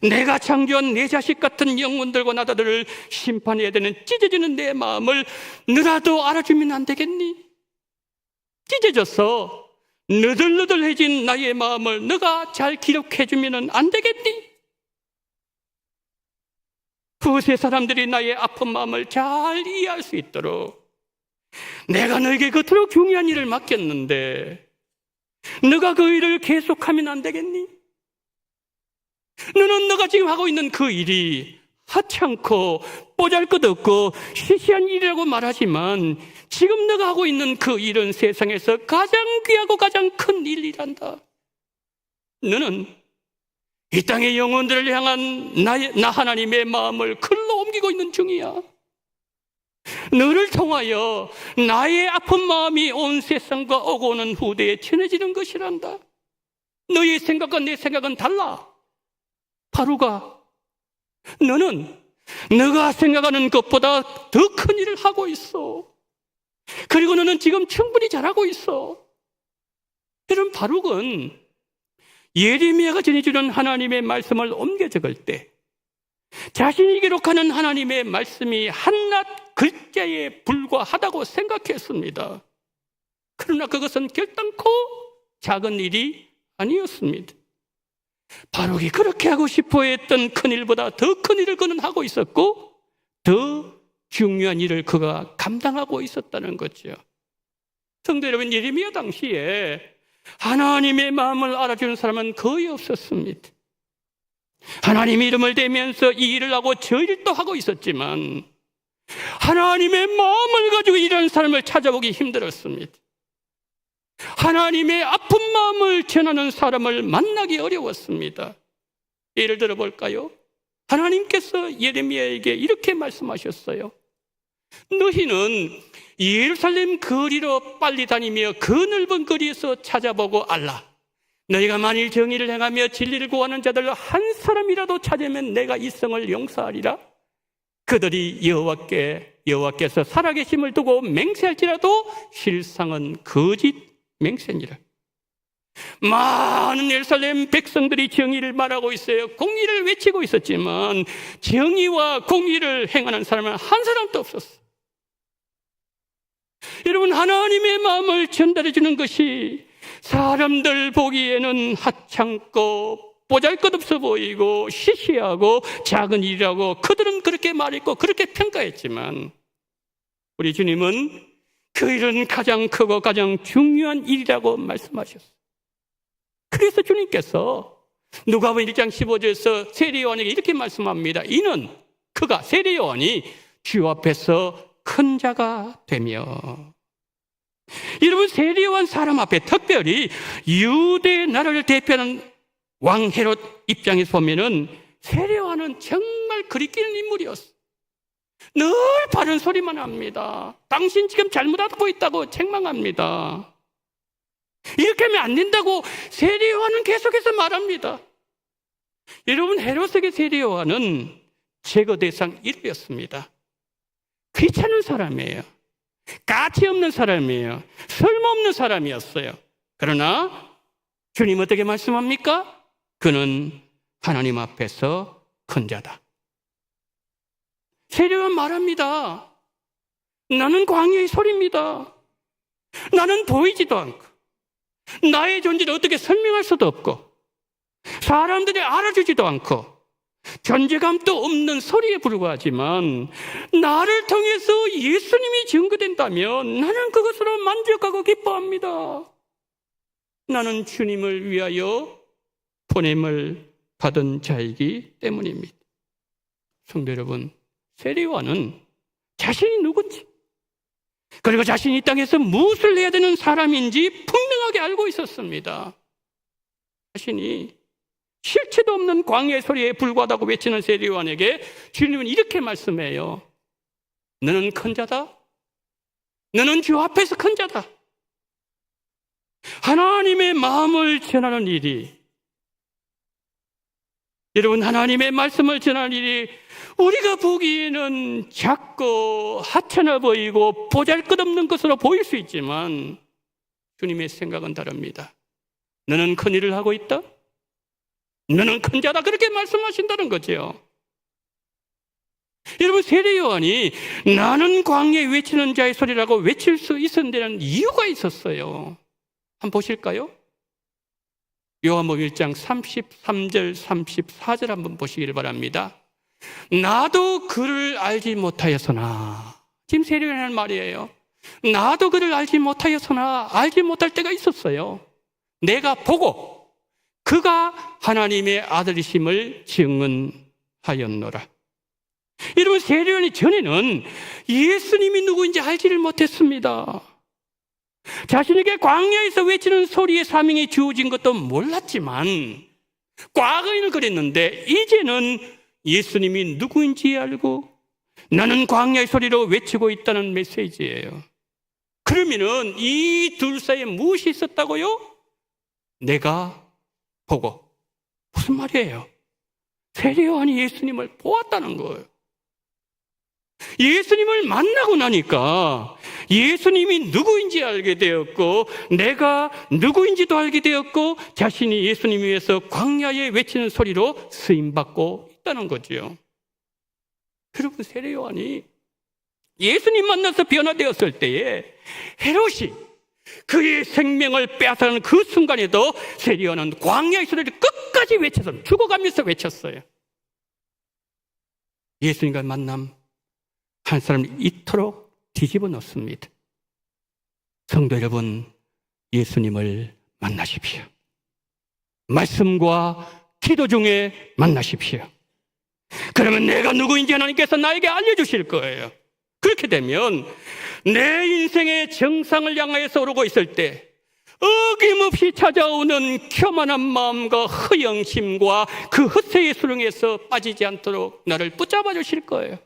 내가 창조한 내 자식 같은 영혼들과 나라들을 심판해야 되는 찢어지는 내 마음을 너라도 알아주면 안 되겠니? 찢어져서 너덜너덜해진 나의 마음을 너가 잘 기록해주면 안 되겠니? 그세 사람들이 나의 아픈 마음을 잘 이해할 수 있도록 내가 너에게 그토록 중요한 일을 맡겼는데 너가 그 일을 계속하면 안 되겠니? 너는 너가 지금 하고 있는 그 일이 하찮고 보잘것없고 시시한 일이라고 말하지만 지금 너가 하고 있는 그 일은 세상에서 가장 귀하고 가장 큰 일이란다. 너는 이 땅의 영혼들을 향한 나 하나님의 마음을 글로 옮기고 있는 중이야. 너를 통하여 나의 아픈 마음이 온 세상과 오고 오는 후대에 전해지는 것이란다. 너의 생각과 내 생각은 달라. 바룩아, 너는 너가 생각하는 것보다 더 큰 일을 하고 있어. 그리고 너는 지금 충분히 잘하고 있어. 이런 바룩은 예레미야가 전해주는 하나님의 말씀을 옮겨 적을 때 자신이 기록하는 하나님의 말씀이 한낱 글자에 불과하다고 생각했습니다. 그러나 그것은 결단코 작은 일이 아니었습니다. 바룩이 그렇게 하고 싶어 했던 큰 일보다 더 큰 일을 그는 하고 있었고 더 중요한 일을 그가 감당하고 있었다는 거죠. 성도 여러분, 예레미야 당시에 하나님의 마음을 알아주는 사람은 거의 없었습니다. 하나님의 이름을 대면서 이 일을 하고 저 일도 하고 있었지만 하나님의 마음을 가지고 일하는 사람을 찾아보기 힘들었습니다. 하나님의 아픈 마음을 전하는 사람을 만나기 어려웠습니다. 예를 들어 볼까요? 하나님께서 예레미야에게 이렇게 말씀하셨어요. 너희는 예루살렘 거리로 빨리 다니며 그 넓은 거리에서 찾아보고 알라. 너희가 만일 정의를 행하며 진리를 구하는 자들 한 사람이라도 찾으면 내가 이 성을 용서하리라. 그들이 여호와께서 살아계심을 두고 맹세할지라도 실상은 거짓 맹세니라. 많은 예루살렘 백성들이 정의를 말하고 있어요. 공의를 외치고 있었지만 정의와 공의를 행하는 사람은 한 사람도 없었어요. 여러분, 하나님의 마음을 전달해 주는 것이 사람들 보기에는 하찮고 보잘것없어 보이고 시시하고 작은 일이라고 그들은 그렇게 말했고 그렇게 평가했지만 우리 주님은 그 일은 가장 크고 가장 중요한 일이라고 말씀하셨어요. 그래서 주님께서 누가복음 1장 15절에서 세례요한에게 이렇게 말씀합니다. 이는 그가 세례요한이 주 앞에서 큰 자가 되며. 여러분, 세례요한 사람 앞에 특별히 유대 나라를 대표하는 왕 헤롯 입장에서 보면은 세례요한은 정말 그리끼는 인물이었어. 늘 바른 소리만 합니다. 당신 지금 잘못하고 있다고 책망합니다. 이렇게 하면 안 된다고 세례요한은 계속해서 말합니다. 여러분, 헤롯에게 세례요한은 제거 대상 1위였습니다. 귀찮은 사람이에요. 가치 없는 사람이에요. 쓸모없는 사람이었어요. 그러나 주님 어떻게 말씀합니까? 그는 하나님 앞에서 큰 자다. 세례요한 말합니다. 나는 광야의 소리입니다. 나는 보이지도 않고 나의 존재를 어떻게 설명할 수도 없고 사람들이 알아주지도 않고 존재감도 없는 소리에 불과하지만 나를 통해서 예수님이 증거된다면 나는 그것으로 만족하고 기뻐합니다. 나는 주님을 위하여 보냄을 받은 자이기 때문입니다. 성도 여러분, 세례요한은 자신이 누군지 그리고 자신이 이 땅에서 무엇을 해야 되는 사람인지 분명하게 알고 있었습니다. 자신이 실체도 없는 광야의 소리에 불과하다고 외치는 세례요한에게 주님은 이렇게 말씀해요. 너는 큰 자다. 너는 주 앞에서 큰 자다. 하나님의 마음을 전하는 일이, 여러분, 하나님의 말씀을 전하는 일이 우리가 보기에는 작고 하찮아 보이고 보잘것없는 것으로 보일 수 있지만 주님의 생각은 다릅니다. 너는 큰 일을 하고 있다? 너는 큰 자다. 그렇게 말씀하신다는 거죠. 여러분, 세례요한이 나는 광야에 외치는 자의 소리라고 외칠 수 있었는 데는 이유가 있었어요. 한번 보실까요? 요한복음 1장 33절 34절 한번 보시기를 바랍니다. 나도 그를 알지 못하였으나, 지금 세례요한이 하는 말이에요. 나도 그를 알지 못하였으나 알지 못할 때가 있었어요. 내가 보고 그가 하나님의 아들이심을 증언하였노라. 여러분, 세례요한이 전에는 예수님이 누구인지 알지를 못했습니다. 자신에게 광야에서 외치는 소리의 사명이 주어진 것도 몰랐지만 과거에는 그랬는데 이제는 예수님이 누구인지 알고 나는 광야의 소리로 외치고 있다는 메시지예요. 그러면은 이 둘 사이에 무엇이 있었다고요? 내가 보고. 무슨 말이에요? 세례요한이 예수님을 보았다는 거예요. 예수님을 만나고 나니까 예수님이 누구인지 알게 되었고 내가 누구인지도 알게 되었고 자신이 예수님 위해서 광야에 외치는 소리로 쓰임받고 있다는 거죠. 여러분, 세례요한이 예수님 만나서 변화되었을 때에 헤롯이 그의 생명을 빼앗아가는 그 순간에도 세리온은 광야의 소리를 끝까지 외쳐서 죽어가면서 외쳤어요. 예수님과 만남 한 사람을 이토록 뒤집어 놓습니다. 성도 여러분, 예수님을 만나십시오. 말씀과 기도 중에 만나십시오. 그러면 내가 누구인지 하나님께서 나에게 알려주실 거예요. 그렇게 되면 내 인생의 정상을 향하여서 오르고 있을 때 어김없이 찾아오는 교만한 마음과 허영심과 그 헛새의 수렁에서 빠지지 않도록 나를 붙잡아 주실 거예요.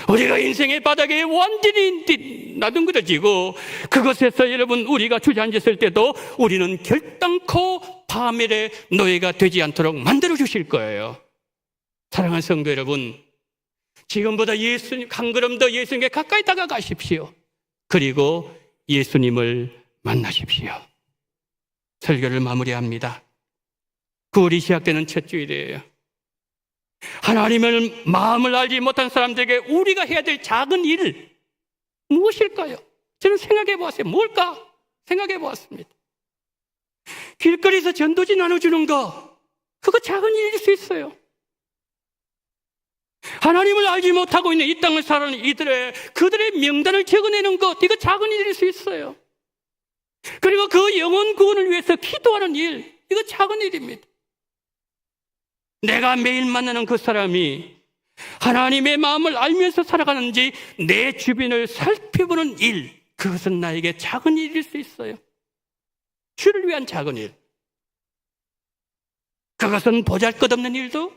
우리가 인생의 바닥에 완전히 나둥그러지고 그것에서 여러분 우리가 주저앉았을 때도 우리는 결단코 파멸의 노예가 되지 않도록 만들어 주실 거예요. 사랑하는 성도 여러분, 지금보다 한 걸음 더 예수님께 가까이 다가가십시오. 그리고 예수님을 만나십시오. 설교를 마무리합니다. 9월이 시작되는 첫 주일이에요. 하나님을 마음을 알지 못한 사람들에게 우리가 해야 될 작은 일 무엇일까요? 저는 생각해 보았어요. 뭘까? 생각해 보았습니다. 길거리에서 전도지 나눠주는 거, 그거 작은 일일 수 있어요. 하나님을 알지 못하고 있는 이 땅을 살아가는 그들의 명단을 적어내는 것, 이거 작은 일일 수 있어요. 그리고 그 영혼 구원을 위해서 기도하는 일, 이거 작은 일입니다. 내가 매일 만나는 그 사람이 하나님의 마음을 알면서 살아가는지 내 주변을 살펴보는 일, 그것은 나에게 작은 일일 수 있어요. 주를 위한 작은 일. 그것은 보잘것없는 일도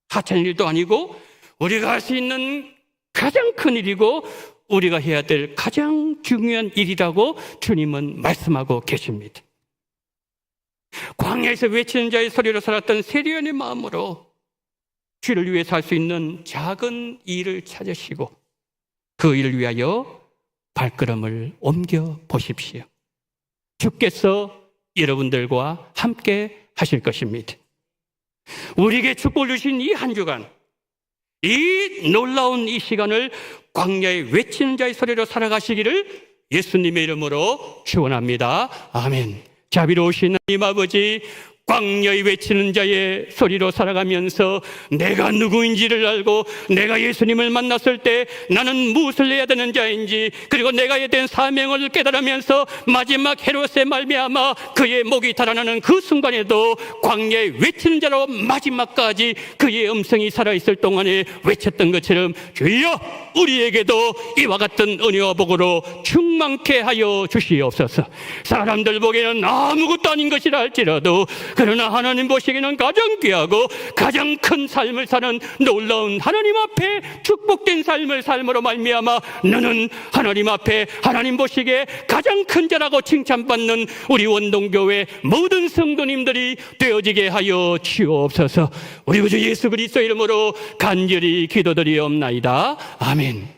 하찮은 일도 아니고 우리가 할 수 있는 가장 큰 일이고 우리가 해야 될 가장 중요한 일이라고 주님은 말씀하고 계십니다. 광야에서 외치는 자의 소리로 살았던 세리온의 마음으로 주를 위해서 할 수 있는 작은 일을 찾으시고 그 일을 위하여 발걸음을 옮겨 보십시오. 주께서 여러분들과 함께 하실 것입니다. 우리에게 축복을 주신 이 한 주간, 이 놀라운 이 시간을 광야에 외치는 자의 소리로 살아가시기를 예수님의 이름으로 축원합니다. 아멘. 자비로우신 하나님 아버지, 광야에 외치는 자의 소리로 살아가면서 내가 누구인지를 알고 내가 예수님을 만났을 때 나는 무엇을 해야 되는 자인지, 그리고 내가 해야 되는 사명을 깨달으면서 마지막 헤롯의 말미암아 그의 목이 달아나는 그 순간에도 광야에 외치는 자로 마지막까지 그의 음성이 살아있을 동안에 외쳤던 것처럼 주여 우리에게도 이와 같은 은혜와 복으로 충만케 하여 주시옵소서. 사람들 보기에는 아무것도 아닌 것이라 할지라도 그러나 하나님 보시기에는 가장 귀하고 가장 큰 삶을 사는 놀라운 하나님 앞에 축복된 삶을 삶으로 말미암아 너는 하나님 앞에 하나님 보시기에 가장 큰 자라고 칭찬받는 우리 원동교회 모든 성도님들이 되어지게 하여 주옵소서. 우리 구주 예수 그리스도 이름으로 간절히 기도드리옵나이다. 아멘.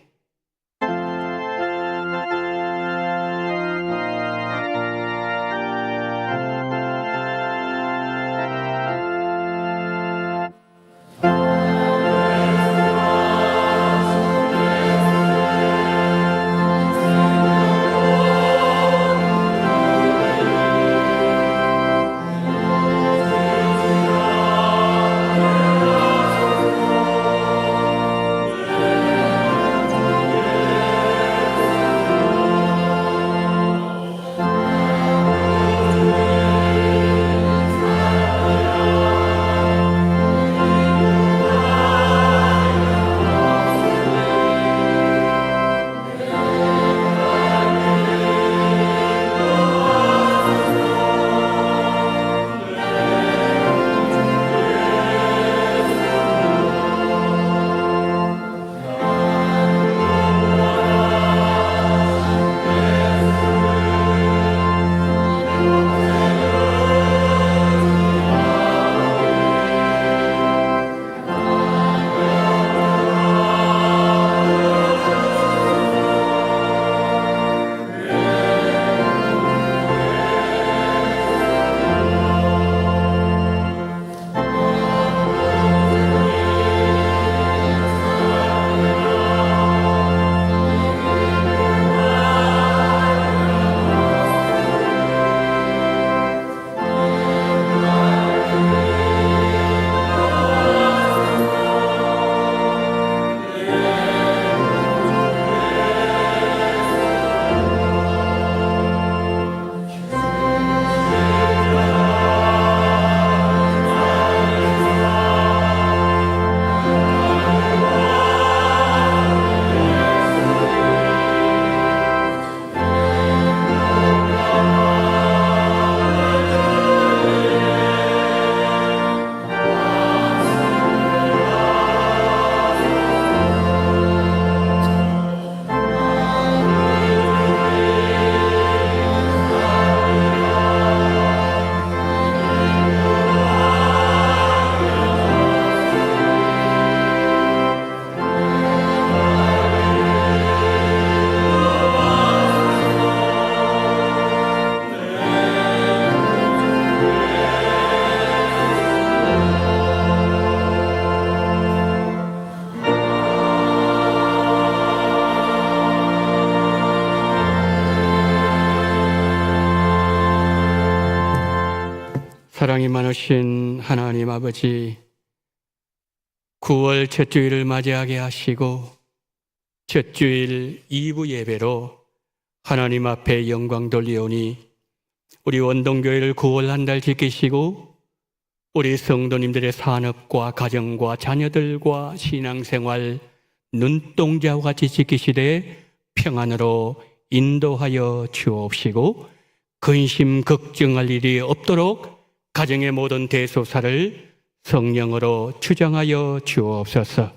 사랑이 많으신 하나님 아버지, 9월 첫 주일을 맞이하게 하시고 첫 주일 2부 예배로 하나님 앞에 영광 돌리오니 우리 원동교회를 9월 한 달 지키시고 우리 성도님들의 산업과 가정과 자녀들과 신앙생활 눈동자와 같이 지키시되 평안으로 인도하여 주옵시고 근심 걱정할 일이 없도록 가정의 모든 대소사를 성령으로 주장하여 주옵소서.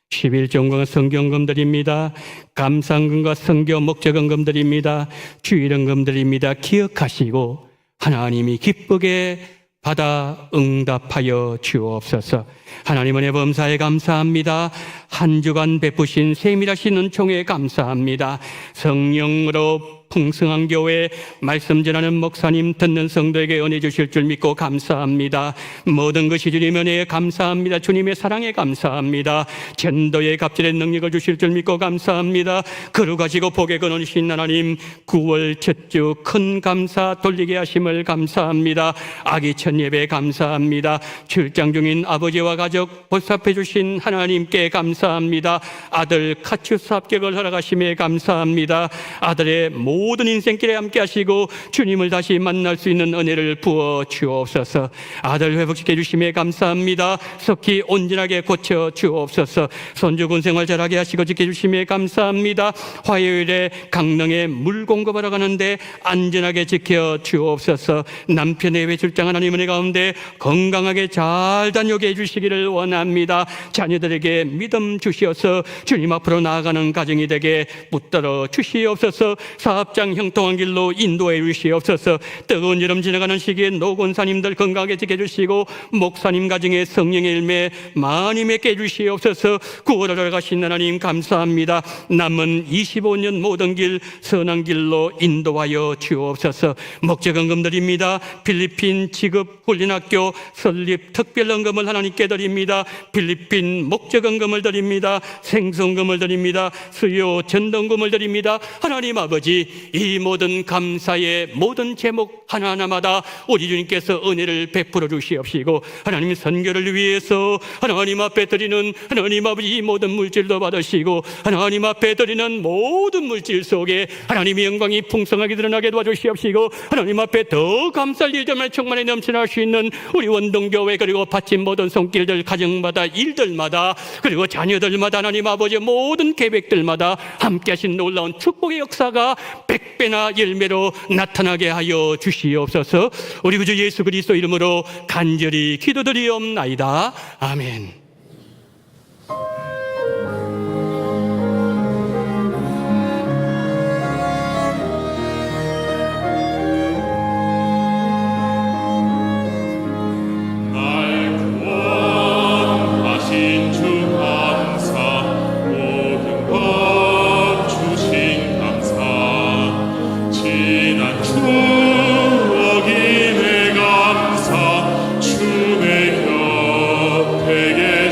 11종과 성경금 드립니다. 감상금과 성교 목적금금 드립니다. 주일은금 드립니다. 기억하시고 하나님이 기쁘게 받아 응답하여 주옵소서. 하나님 은혜 범사에 감사합니다. 한 주간 베푸신 세밀하신 은총에 감사합니다. 성령으로 풍성한 교회 말씀 전하는 목사님 듣는 성도에게 은혜 주실 줄 믿고 감사합니다. 모든 것이 주님 은혜에 감사합니다. 주님의 사랑에 감사합니다. 전도의 갑절의 능력을 주실 줄 믿고 감사합니다. 거룩하시고 복의 근원이신 하나님, 9월 첫 주 큰 감사 돌리게 하심을 감사합니다. 아기 첫 예배 감사합니다. 출장 중인 아버지와 가족 보살펴 주신 하나님께 감사합니다. 아들 카츄스 합격을 허락하심에 감사합니다. 아들의 모든 인생길에 함께 하시고 주님을 다시 만날 수 있는 은혜를 부어 주옵소서. 아들 회복시켜 주심에 감사합니다. 속히 온전하게 고쳐 주옵소서. 손주 군생활 잘하게 하시고 지켜주심에 감사합니다. 화요일에 강릉에 물 공급하러 가는데 안전하게 지켜 주옵소서. 남편의 외출장 하나님 은혜 가운데 건강하게 잘 다녀오게 해주시기를 원합니다. 자녀들에게 믿음 주시어서 주님 앞으로 나아가는 가정이 되게 붙들어 주시옵소서. 사업장 형통한 길로 인도해 주시옵소서. 뜨거운 여름 지나가는 시기에 노곤사님들 건강하게 지켜주시고 목사님 가정에 성령의 열매 많이 맺게 해주시옵소서. 9월을 가신 하나님 감사합니다. 남은 25년 모든 길 선한 길로 인도하여 주옵소서. 목적헌금 드립니다. 필리핀 지급 훈련학교 설립 특별헌금을 하나님께 드립니다. 필리핀 목적헌금을 드립니다. 생성금을 드립니다. 수요 전동금을 드립니다. 하나님 아버지, 이 모든 감사의 모든 제목 하나하나마다 우리 주님께서 은혜를 베풀어 주시옵시고 하나님 선교를 위해서 하나님 앞에 드리는 하나님 아버지 이 모든 물질도 받으시고 하나님 앞에 드리는 모든 물질 속에 하나님의 영광이 풍성하게 드러나게 도와주시옵시고 하나님 앞에 더 감사할 일들만 충만히 넘쳐날 수 있는 우리 원동교회 그리고 바친 모든 손길들 가정마다 일들마다 그리고 자녀들마다 하나님 아버지 모든 계획들마다 함께 하신 놀라운 축복의 역사가 100배나 열매로 나타나게 하여 주시옵소서. 우리 구주 예수 그리스도 이름으로 간절히 기도드리옵나이다. 아멘. 추억임에 감사 주의 곁에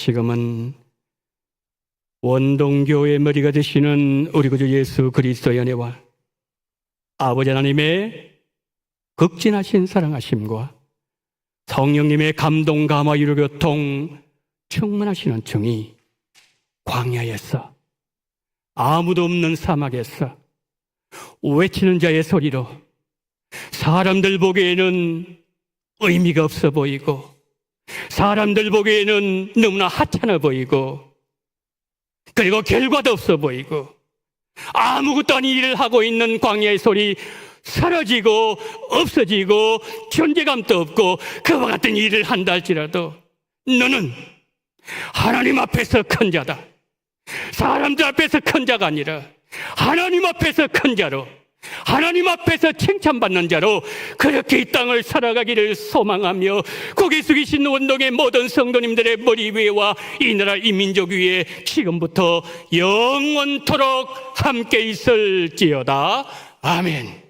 지금은 원동교의 머리가 되시는 우리 구주 예수 그리스도의 은혜와 아버지 하나님의 극진하신 사랑하심과 성령님의 감동, 감화, 위로, 교통 충만하시는 증이 광야에서 아무도 없는 사막에서 외치는 자의 소리로 사람들 보기에는 의미가 없어 보이고 사람들 보기에는 너무나 하찮아 보이고 그리고 결과도 없어 보이고 아무것도 아닌 일을 하고 있는 광야의 소리 사라지고 없어지고 존재감도 없고 그와 같은 일을 한다 할지라도 너는 하나님 앞에서 큰 자다. 사람들 앞에서 큰 자가 아니라 하나님 앞에서 큰 자로 하나님 앞에서 칭찬받는 자로 그렇게 이 땅을 살아가기를 소망하며 고개 숙이신 원동의 모든 성도님들의 머리 위에와 이 나라 이 민족 위에 지금부터 영원토록 함께 있을지어다. 아멘.